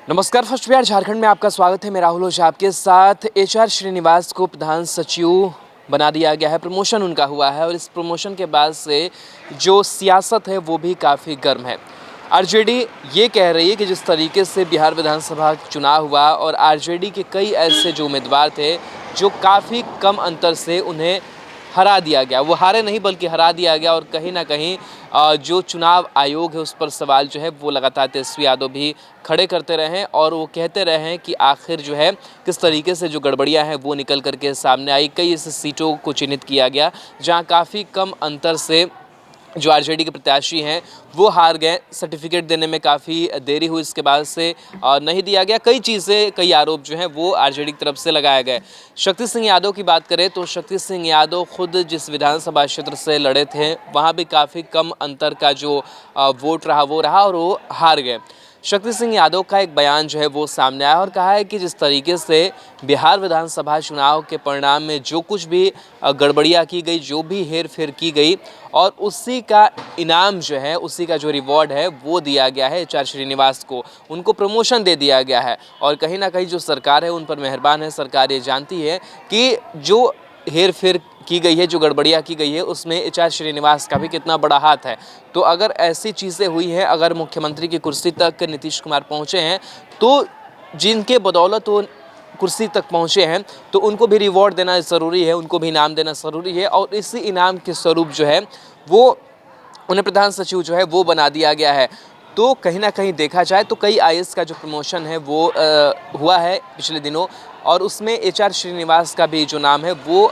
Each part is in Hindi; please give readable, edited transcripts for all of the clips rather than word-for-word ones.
नमस्कार। फर्स्ट बिहार झारखंड में आपका स्वागत है। मैं राहुल ओझा आपके साथ। एचआर श्रीनिवास को प्रधान सचिव बना दिया गया है, प्रमोशन उनका हुआ है और इस प्रमोशन के बाद से जो सियासत है वो भी काफ़ी गर्म है। आरजेडी ये कह रही है कि जिस तरीके से बिहार विधानसभा चुनाव हुआ और आरजेडी के कई ऐसे जो उम्मीदवार थे जो काफ़ी कम अंतर से उन्हें हरा दिया गया, वो हारे नहीं बल्कि हरा दिया गया। और कहीं ना कहीं जो चुनाव आयोग है उस पर सवाल जो है वो लगातार तेजस्वी यादव भी खड़े करते रहे हैं और वो कहते रहे हैं कि आखिर जो है किस तरीके से जो गड़बड़ियां हैं वो निकल करके सामने आई। कई ऐसी सीटों को चिन्हित किया गया जहां काफ़ी कम अंतर से जो आरजेडी के प्रत्याशी हैं वो हार गए। सर्टिफिकेट देने में काफ़ी देरी हुई, इसके बाद से नहीं दिया गया। कई चीज़ें, कई आरोप जो हैं वो आरजेडी की तरफ से लगाए गए। शक्ति सिंह यादव की बात करें तो शक्ति सिंह यादव खुद जिस विधानसभा क्षेत्र से लड़े थे वहाँ भी काफ़ी कम अंतर का जो वोट रहा वो रहा और वो हार गए। शक्ति सिंह यादव का एक बयान जो है वो सामने आया और कहा है कि जिस तरीके से बिहार विधानसभा चुनाव के परिणाम में जो कुछ भी गड़बड़ियाँ की गई, जो भी हेर फेर की गई और उसी का इनाम जो है, उसी का जो रिवॉर्ड है वो दिया गया है एचआर श्रीनिवास को। उनको प्रमोशन दे दिया गया है और कहीं ना कहीं जो सरकार है उन पर मेहरबान है। सरकार ये जानती है कि जो हेर फेर की गई है, जो गड़बड़ियाँ की गई है, उसमें एचआर श्रीनिवास का भी कितना बड़ा हाथ है। तो अगर ऐसी चीज़ें हुई हैं, अगर मुख्यमंत्री की कुर्सी तक नीतीश कुमार पहुँचे हैं तो जिनके बदौलत वो कुर्सी तक पहुँचे हैं तो उनको भी रिवॉर्ड देना ज़रूरी है, उनको भी इनाम देना ज़रूरी है। और इसी इनाम के स्वरूप जो है वो उन्हें प्रधान सचिव जो है वो बना दिया गया है। तो कहीं ना कहीं देखा जाए तो कई आईएएस का जो प्रमोशन है वो हुआ है पिछले दिनों और उसमें एचआर श्रीनिवास का भी जो नाम है वो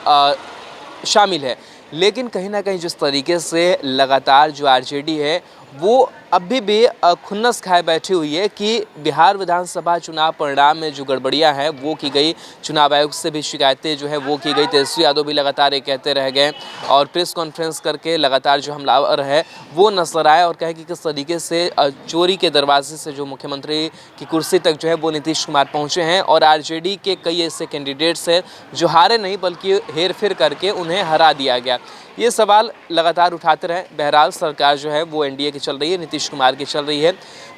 शामिल है। लेकिन कहीं ना कहीं जिस तरीके से लगातार जो आरजेडी है वो अभी भी खुन्नस खाए बैठी हुई है कि बिहार विधानसभा चुनाव परिणाम में जो गड़बड़ियां हैं वो की गई, चुनाव आयोग से भी शिकायतें जो है वो की गई। तेजस्वी यादव भी लगातार ये कहते रह गए और प्रेस कॉन्फ्रेंस करके लगातार जो हमलावर है वो नजर आए और कहे कि किस तरीके से चोरी के दरवाजे से जो मुख्यमंत्री की कुर्सी तक जो है वो नीतीश कुमार पहुँचे हैं और आरजेडी के कई ऐसे कैंडिडेट्स हैं जो हारे नहीं बल्कि हेर फेर करके उन्हें हरा दिया गया। ये सवाल लगातार उठाते रहे। बहरहाल सरकार जो है वो एनडीए की चल रही है, नीतीश कुमार की चल रही है,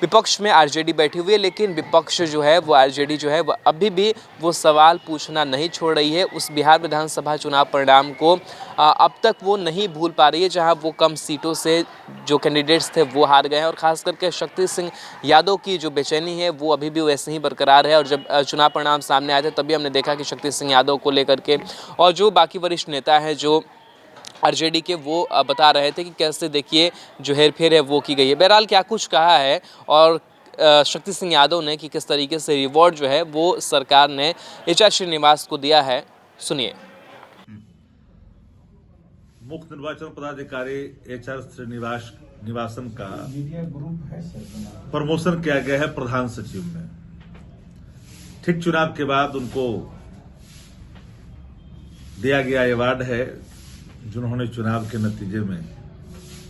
विपक्ष में आरजेडी बैठी हुई है। लेकिन विपक्ष जो है वो आरजेडी जो है वो अभी भी वो सवाल पूछना नहीं छोड़ रही है। उस बिहार विधानसभा चुनाव परिणाम को अब तक वो नहीं भूल पा रही है जहां वो कम सीटों से जो कैंडिडेट्स थे वो हार गए हैं। और ख़ास करके शक्ति सिंह यादव की जो बेचैनी है वो अभी भी वैसे ही बरकरार है। और जब चुनाव परिणाम सामने आए थे तभी हमने देखा कि शक्ति सिंह यादव को लेकर के और जो बाकी वरिष्ठ नेता हैं जो आरजेडी के वो बता रहे थे कि कैसे देखिए जो हेरफेर है वो की गई है। बहरहाल क्या कुछ कहा है और शक्ति सिंह यादव ने कि किस तरीके से रिवॉर्ड जो है वो सरकार ने एचआर श्रीनिवास को दिया है, सुनिए। मुख्य निर्वाचन पदाधिकारी एचआर श्रीनिवासन का प्रमोशन किया गया है प्रधान सचिव में। ठीक चुनाव के बाद उनको दिया गया अवार्ड है जिन्होंने चुनाव के नतीजे में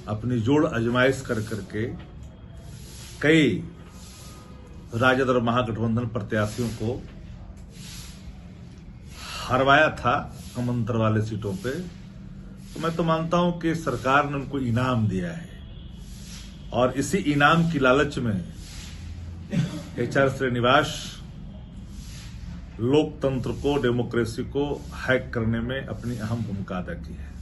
अपनी जोड़ आजमाइश कर करके कई राजद और महागठबंधन प्रत्याशियों को हरवाया था कम अंतर वाले सीटों पे। तो मैं तो मानता हूं कि सरकार ने उनको इनाम दिया है और इसी इनाम की लालच में एचआर श्रीनिवास लोकतंत्र को, डेमोक्रेसी को हैक करने में अपनी अहम भूमिका अदा की है।